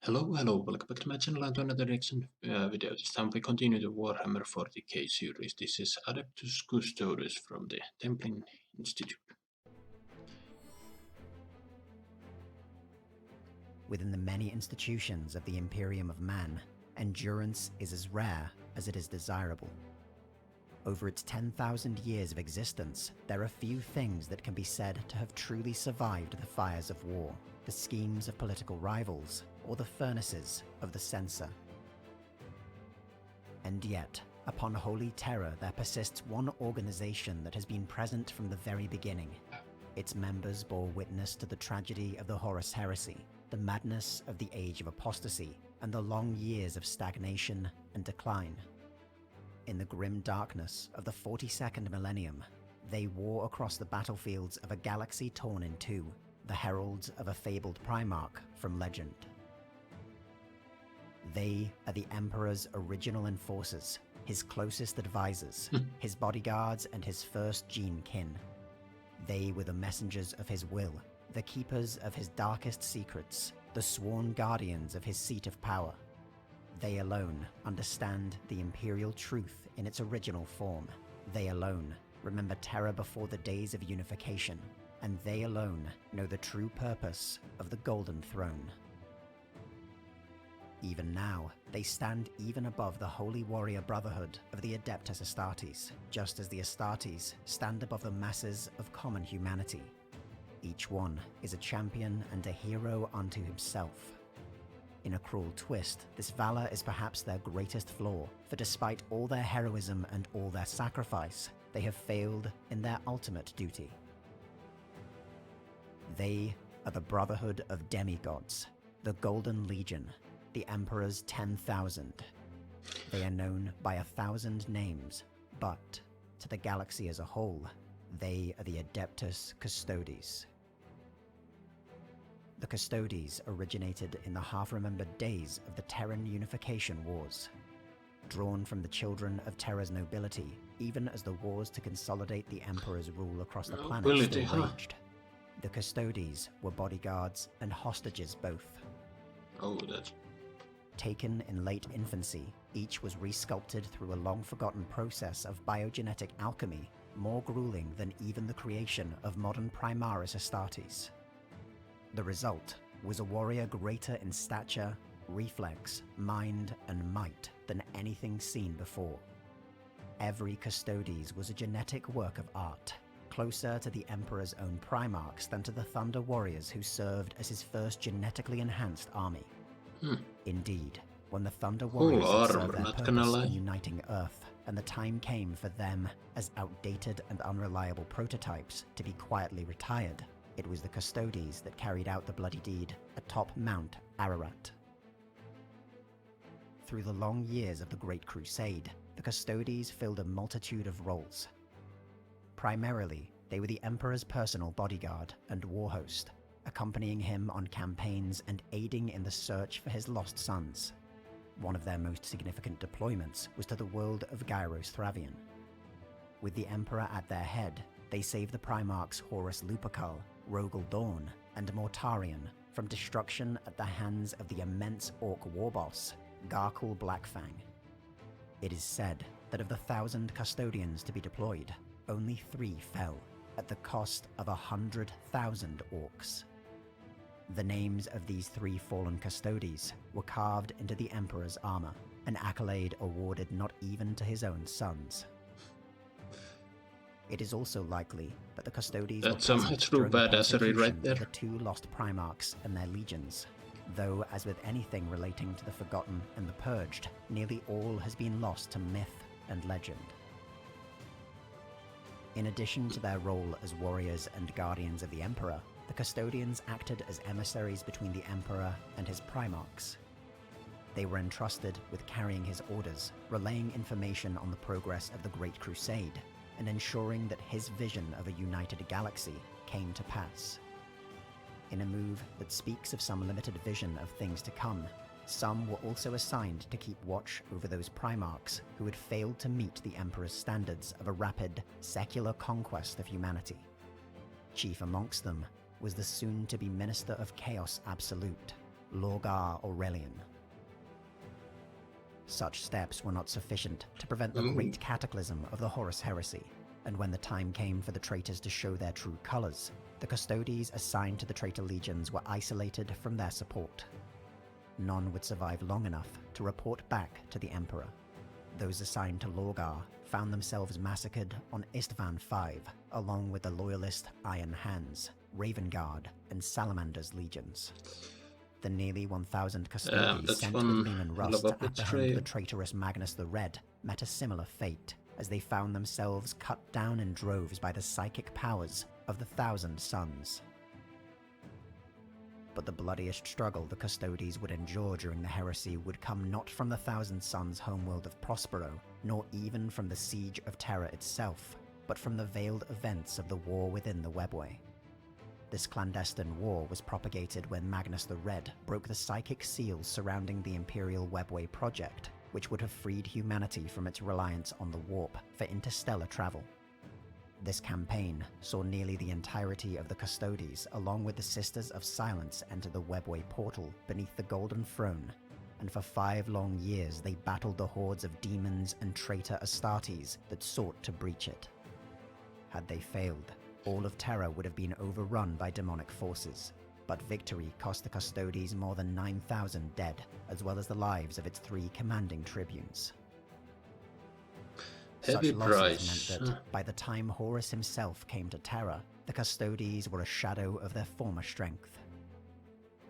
Hello, welcome back to my channel and to another reaction video. This time we continue the Warhammer 40k series. This is Adeptus Custodes from the Templin Institute. Within the many institutions of the Imperium of Man, endurance is as rare as it is desirable. Over its 10,000 years of existence, there are few things that can be said to have truly survived the fires of war, the schemes of political rivals, or the furnaces of the censor. And yet, upon Holy Terror there persists one organization that has been present from the very beginning. Its members bore witness to the tragedy of the Horus Heresy, the madness of the Age of Apostasy, and the long years of stagnation and decline. In the grim darkness of the 42nd millennium, they wore across the battlefields of a galaxy torn in two, the heralds of a fabled Primarch from legend. They are the Emperor's original enforcers, his closest advisors, his bodyguards and his first gene kin. They were the messengers of his will, the keepers of his darkest secrets, the sworn guardians of his seat of power. They alone understand the Imperial truth in its original form. They alone remember terror before the days of unification, and they alone know the true purpose of the Golden Throne. Even now, they stand even above the holy warrior brotherhood of the Adeptus Astartes, just as the Astartes stand above the masses of common humanity. Each one is a champion and a hero unto himself. In a cruel twist, this valor is perhaps their greatest flaw, for despite all their heroism and all their sacrifice, they have failed in their ultimate duty. They are the Brotherhood of Demigods, the Golden Legion, the Emperor's 10,000. They are known by 1,000 names, but to the galaxy as a whole, they are the Adeptus Custodes. The Custodes originated in the half-remembered days of the Terran Unification Wars. Drawn from the children of Terra's nobility, even as the wars to consolidate the Emperor's rule across the planet still raged. The Custodes were bodyguards and hostages both. Oh, that's... Taken in late infancy, each was resculpted through a long-forgotten process of biogenetic alchemy, more grueling than even the creation of modern Primaris Astartes. The result was a warrior greater in stature, reflex, mind, and might than anything seen before. Every Custodes was a genetic work of art, closer to the Emperor's own Primarchs than to the Thunder Warriors who served as his first genetically enhanced army. Indeed, when the Thunder Warriors had served their purpose in uniting Earth, and the time came for them, as outdated and unreliable prototypes, to be quietly retired, it was the Custodes that carried out the bloody deed atop Mount Ararat. Through the long years of the Great Crusade, the Custodes filled a multitude of roles. Primarily, they were the Emperor's personal bodyguard and war host, accompanying him on campaigns and aiding in the search for his lost sons. One of their most significant deployments was to the world of Gyros Thravian. With the Emperor at their head, they saved the Primarchs Horus Lupercal, Rogel Dawn, and Mortarion from destruction at the hands of the immense Orc warboss, Garkul Blackfang. It is said that of the 1,000 custodians to be deployed, only 3 fell, at the cost of 100,000 orcs. The names of these 3 fallen Custodes were carved into the Emperor's armor, an accolade awarded not even to his own sons. It is also likely that the Custodes were present during the persecution of the 2 lost Primarchs and their legions, though as with anything relating to the Forgotten and the Purged, nearly all has been lost to myth and legend. In addition to their role as warriors and guardians of the Emperor, the Custodians acted as emissaries between the Emperor and his Primarchs. They were entrusted with carrying his orders, relaying information on the progress of the Great Crusade, and ensuring that his vision of a united galaxy came to pass. In a move that speaks of some limited vision of things to come, some were also assigned to keep watch over those Primarchs who had failed to meet the Emperor's standards of a rapid, secular conquest of humanity. Chief amongst them was the soon-to-be Minister of Chaos Absolute, Lorgar Aurelian. Such steps were not sufficient to prevent the great cataclysm of the Horus Heresy, and when the time came for the traitors to show their true colors, the Custodes assigned to the traitor legions were isolated from their support. None would survive long enough to report back to the Emperor. Those assigned to Lorgar found themselves massacred on Istvan V, along with the loyalist Iron Hands, Raven Guard, and Salamander's legions. The nearly 1,000 Custodes sent with Leman Russ to apprehend the traitorous Magnus the Red met a similar fate, as they found themselves cut down in droves by the psychic powers of the Thousand Sons. But the bloodiest struggle the Custodes would endure during the heresy would come not from the Thousand Sons' homeworld of Prospero, nor even from the Siege of Terra itself, but from the veiled events of the war within the Webway. This clandestine war was propagated when Magnus the Red broke the psychic seals surrounding the Imperial Webway project, which would have freed humanity from its reliance on the warp for interstellar travel. This campaign saw nearly the entirety of the Custodes, along with the Sisters of Silence, enter the Webway portal beneath the Golden Throne, and for 5 long years they battled the hordes of demons and traitor Astartes that sought to breach it. Had they failed, all of Terra would have been overrun by demonic forces, but victory cost the Custodes more than 9,000 dead, as well as the lives of its 3 commanding tribunes. Heavy Such losses price. meant that, by the time Horus himself came to Terra, the Custodes were a shadow of their former strength.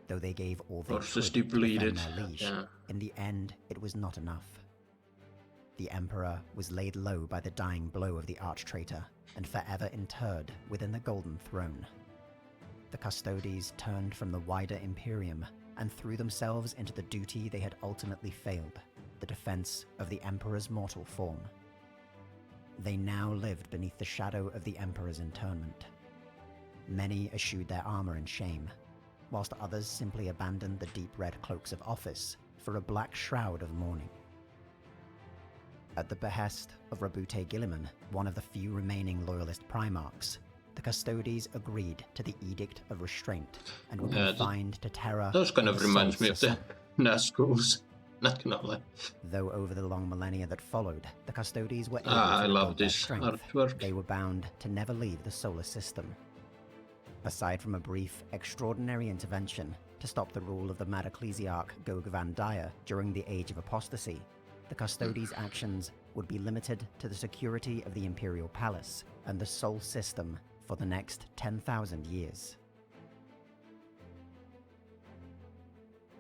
Though they gave all they could to defend their liege, in the end it was not enough. The Emperor was laid low by the dying blow of the arch-traitor, and forever interred within the Golden Throne. The Custodes turned from the wider Imperium and threw themselves into the duty they had ultimately failed, the defense of the Emperor's mortal form. They now lived beneath the shadow of the Emperor's internment. Many eschewed their armor in shame, whilst others simply abandoned the deep red cloaks of office for a black shroud of mourning. At the behest of Rabute Gilliman, one of the few remaining loyalist Primarchs, the Custodes agreed to the Edict of Restraint and were confined to Terra. Those kind of reminds me of the Nazguls, not gonna lie. Though over the long millennia that followed, the Custodes were able I to love build their this strength. artwork. They were bound to never leave the solar system. Aside from a brief, extraordinary intervention to stop the rule of the Mad Ecclesiarch Gog Van Dyer during the Age of Apostasy, the Custodes' actions would be limited to the security of the Imperial Palace and the Sol system for the next 10,000 years.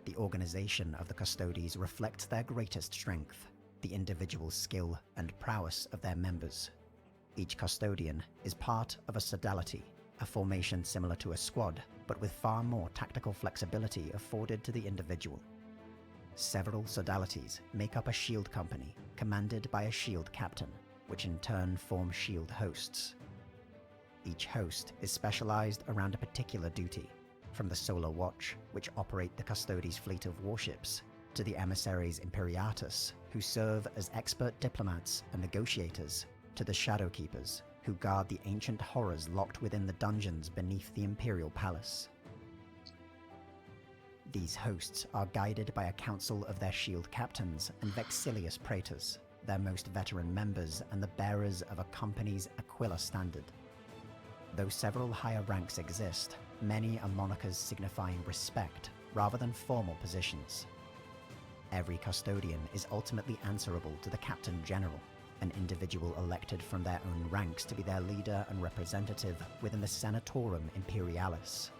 The organization of the Custodes reflects their greatest strength, the individual skill and prowess of their members. Each Custodian is part of a sodality, a formation similar to a squad, but with far more tactical flexibility afforded to the individual. Several sodalities make up a shield company, commanded by a shield captain, which in turn form shield hosts. Each host is specialized around a particular duty, from the Solar Watch, which operate the Custodes' fleet of warships, to the Emissaries Imperiatus, who serve as expert diplomats and negotiators, to the Shadowkeepers, who guard the ancient horrors locked within the dungeons beneath the Imperial Palace. These hosts are guided by a council of their shield captains and Vexilius Praetors, their most veteran members and the bearers of a company's Aquila standard. Though several higher ranks exist, many are monikers signifying respect rather than formal positions. Every Custodian is ultimately answerable to the Captain General, an individual elected from their own ranks to be their leader and representative within the Senatorum Imperialis.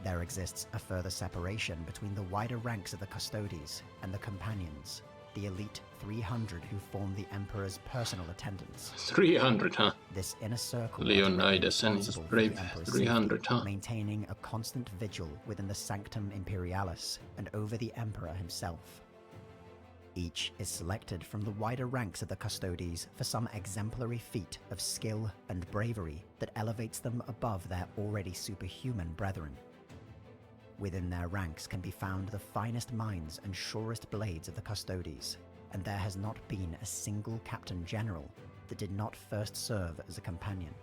There exists a further separation between the wider ranks of the Custodes and the Companions, the elite 300 who form the Emperor's personal attendants. 300, huh? This inner circle Leonidas and his brave 300, huh? maintaining a constant vigil within the Sanctum Imperialis and over the Emperor himself. Each is selected from the wider ranks of the Custodes for some exemplary feat of skill and bravery that elevates them above their already superhuman brethren. Within their ranks can be found the finest minds and surest blades of the Custodes, and there has not been a single Captain General that did not first serve as a companion.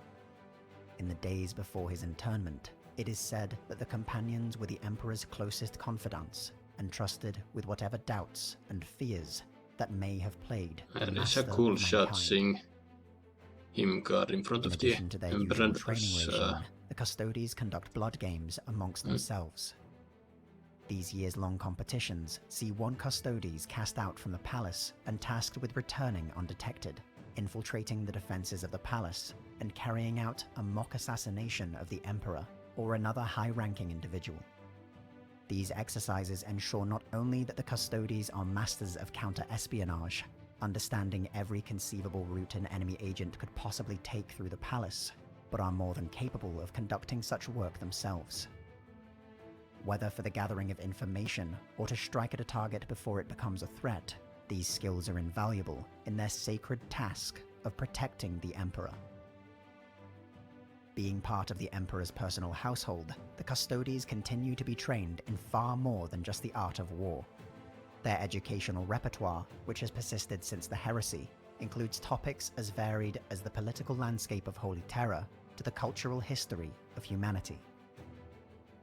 In the days before his internment, It is said that the companions were the Emperor's closest confidants, entrusted with whatever doubts and fears that may have plagued the And it's master a cool of shot mankind. seeing him guard in front In of the addition to their Emperor. usual training regime, the Custodes conduct blood games amongst themselves. These years-long competitions see one Custodes cast out from the palace and tasked with returning undetected, infiltrating the defenses of the palace, and carrying out a mock assassination of the Emperor or another high-ranking individual. These exercises ensure not only that the Custodes are masters of counter-espionage, understanding every conceivable route an enemy agent could possibly take through the palace, but are more than capable of conducting such work themselves. Whether for the gathering of information or to strike at a target before it becomes a threat, these skills are invaluable in their sacred task of protecting the Emperor. Being part of the Emperor's personal household, the Custodes continue to be trained in far more than just the art of war. Their educational repertoire, which has persisted since the heresy, includes topics as varied as the political landscape of Holy Terror to the cultural history of humanity.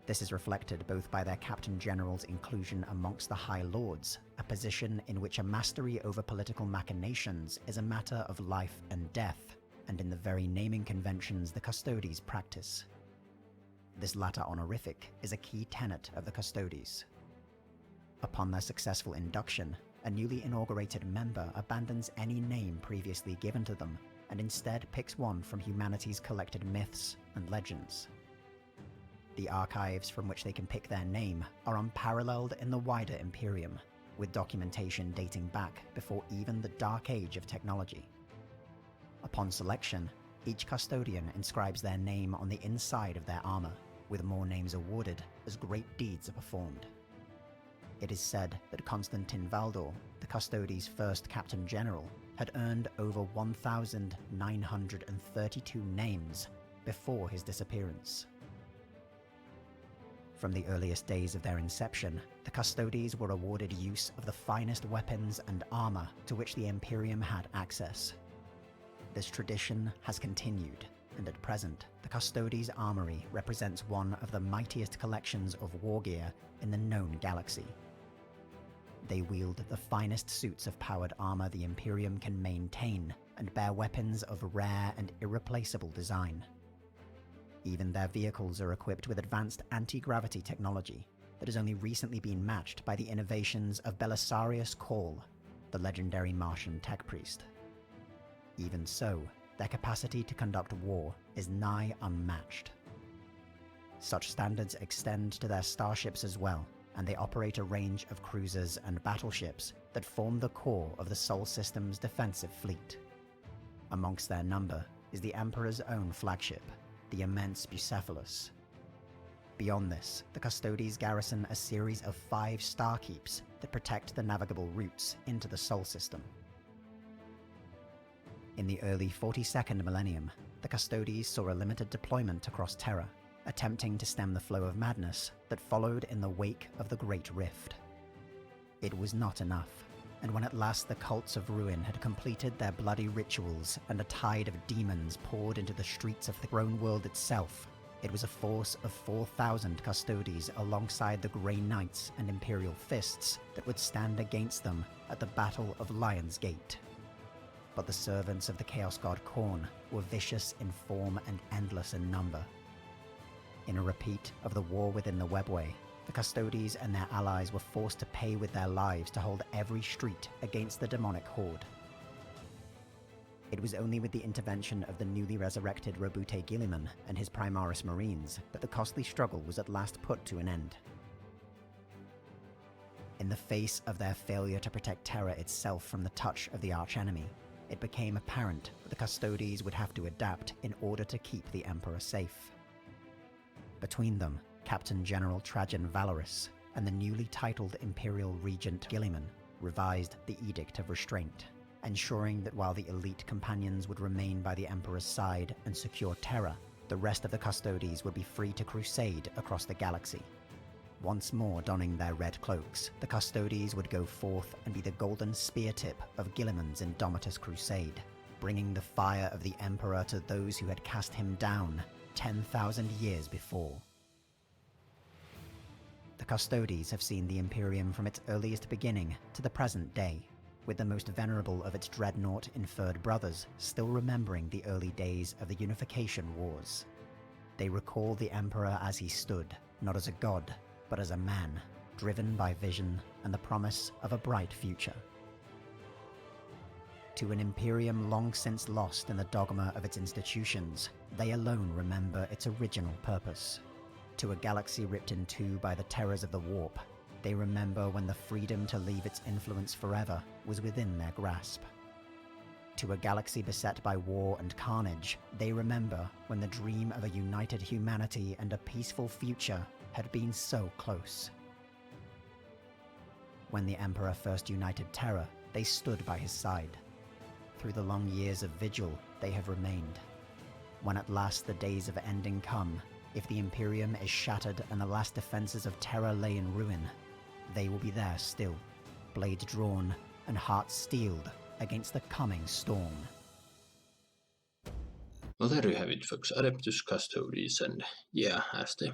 This is reflected both by their Captain General's inclusion amongst the High Lords, a position in which a mastery over political machinations is a matter of life and death, and in the very naming conventions the Custodes practice. This latter honorific is a key tenet of the Custodes. Upon their successful induction, a newly inaugurated member abandons any name previously given to them and instead picks one from humanity's collected myths and legends. The archives from which they can pick their name are unparalleled in the wider Imperium, with documentation dating back before even the Dark Age of technology. Upon selection, each custodian inscribes their name on the inside of their armor, with more names awarded as great deeds are performed. It is said that Constantin Valdor, the Custodes' first Captain General, had earned over 1,932 names before his disappearance. From the earliest days of their inception, the Custodes were awarded use of the finest weapons and armor to which the Imperium had access. This tradition has continued, and at present, the Custodes' armory represents one of the mightiest collections of war gear in the known galaxy. They wield the finest suits of powered armor the Imperium can maintain, and bear weapons of rare and irreplaceable design. Even their vehicles are equipped with advanced anti-gravity technology that has only recently been matched by the innovations of Belisarius Cawl, the legendary Martian tech priest. Even so, their capacity to conduct war is nigh unmatched. Such standards extend to their starships as well, and they operate a range of cruisers and battleships that form the core of the Sol System's defensive fleet. Amongst their number is the Emperor's own flagship, the immense Bucephalus. Beyond this, the Custodes garrison a series of 5 starkeeps that protect the navigable routes into the Sol System. In the early 42nd millennium, the Custodes saw a limited deployment across Terra, attempting to stem the flow of madness that followed in the wake of the Great Rift. It was not enough, and when at last the cults of ruin had completed their bloody rituals and a tide of demons poured into the streets of the grown world itself, it was a force of 4,000 Custodes alongside the Grey Knights and Imperial Fists that would stand against them at the Battle of Lion's Gate. But the servants of the Chaos God Khorne were vicious in form and endless in number. In a repeat of the war within the Webway, the Custodes and their allies were forced to pay with their lives to hold every street against the demonic horde. It was only with the intervention of the newly resurrected Robute Guilliman and his Primaris Marines that the costly struggle was at last put to an end. In the face of their failure to protect Terra itself from the touch of the archenemy, it became apparent that the Custodes would have to adapt in order to keep the Emperor safe. Between them, Captain General Trajan Valorous and the newly titled Imperial Regent Guilliman revised the Edict of Restraint, ensuring that while the elite companions would remain by the Emperor's side and secure Terra, the rest of the Custodes would be free to crusade across the galaxy. Once more donning their red cloaks, the Custodes would go forth and be the golden spear tip of Guilliman's Indomitus crusade, bringing the fire of the Emperor to those who had cast him down 10,000 years before. The Custodes have seen the Imperium from its earliest beginning to the present day, with the most venerable of its dreadnought inferred brothers still remembering the early days of the Unification Wars. They recall the Emperor as he stood, not as a god, but as a man, driven by vision and the promise of a bright future. To an Imperium long since lost in the dogma of its institutions, they alone remember its original purpose. To a galaxy ripped in two by the terrors of the warp, they remember when the freedom to leave its influence forever was within their grasp. To a galaxy beset by war and carnage, they remember when the dream of a united humanity and a peaceful future had been so close. When the Emperor first united Terra, they stood by his side. Through the long years of vigil, they have remained. When at last the days of ending come, if the Imperium is shattered and the last defenses of Terra lay in ruin, they will be there still, blades drawn and hearts steeled against the coming storm. Well, there you have it, folks. Adeptus Custodes, and yeah, as the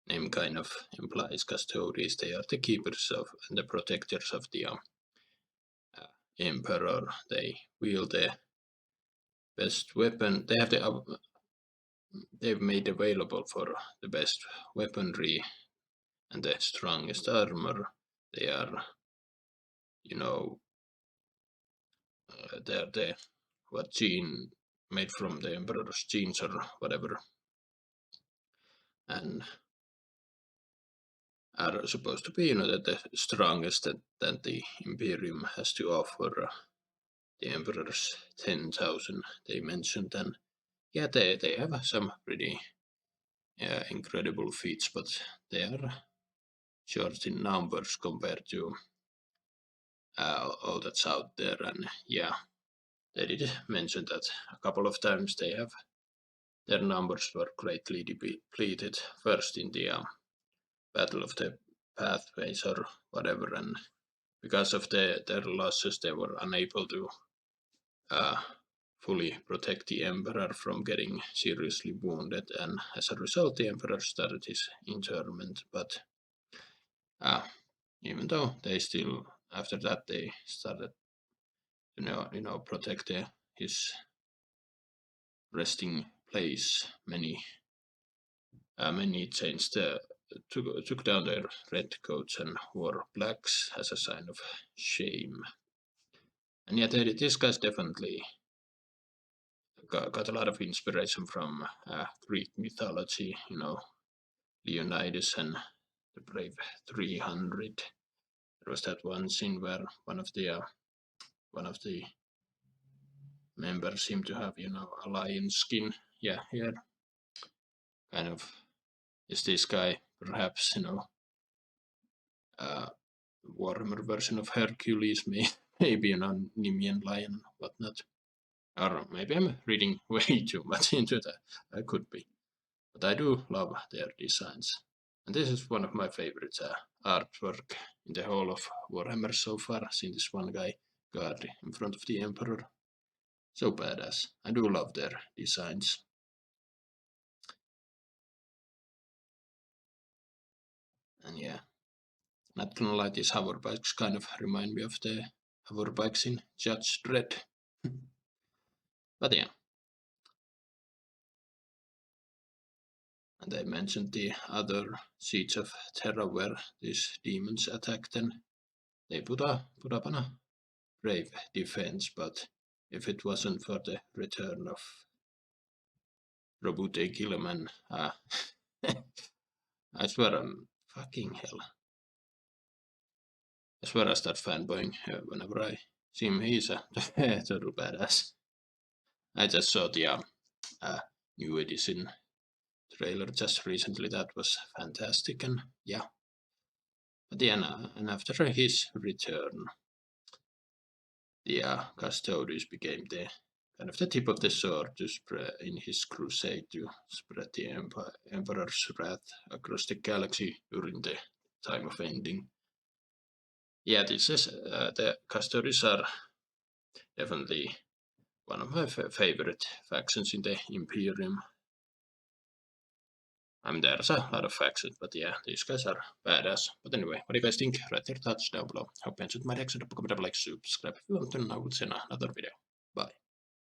name kind of implies, Custodes, they are the keepers of and the protectors of the Emperor. They wield the best weapon. They have they've made available for the best weaponry and the strongest armor. They are, they're the gene made from the Emperor's genes or whatever, and are supposed to be, the strongest that the Imperium has to offer. The Emperor's 10,000 they mentioned, and yeah, they have some pretty incredible feats, but they are short in numbers compared to all that's out there. And yeah, they did mention that a couple of times their numbers were greatly depleted, first in the Battle of the Pathways or whatever, and because of their losses they were unable to fully protect the Emperor from getting seriously wounded, and as a result the Emperor started his interment. But even though they still, after that, they started protect his resting place. Many changed took down their red coats and wore blacks as a sign of shame. And yet this guy's definitely got a lot of inspiration from Greek mythology, Leonidas and the Brave 300. There was that one scene where one of the members seemed to have, a lion skin. Yeah, here, kind of, is this guy perhaps, Warhammer version of Hercules, maybe an Nemean lion, whatnot. Or maybe I'm reading way too much into that. I could be. But I do love their designs. And this is one of my favorite artwork in the whole of Warhammer so far. Seen this one guy guard in front of the Emperor. So badass. I do love their designs. And yeah, not gonna lie, these hover bikes kind of remind me of the hover bikes in Judge Dredd. But yeah. And I mentioned the other siege of Terra where these demons attacked, and they put up on a brave defense. But if it wasn't for the return of Robute Gilliman, I swear I'm fucking hell. I swear I start fanboying whenever I see him. He's a total badass. I just saw the new edition trailer just recently. That was fantastic, and yeah. But yeah, and after his return, the Custodes became the kind of the tip of the sword to spread in his crusade to spread the Emperor's wrath across the galaxy during the time of ending. Yeah, this is the Custodes are definitely one of my favorite factions in the Imperium. I mean, there's a lot of factions, but yeah, these guys are badass. But anyway, what do you guys think? Write your thoughts down below. Hope you enjoyed my reaction. Don't forget to like, subscribe if you want to, and I will see you in another video. Bye.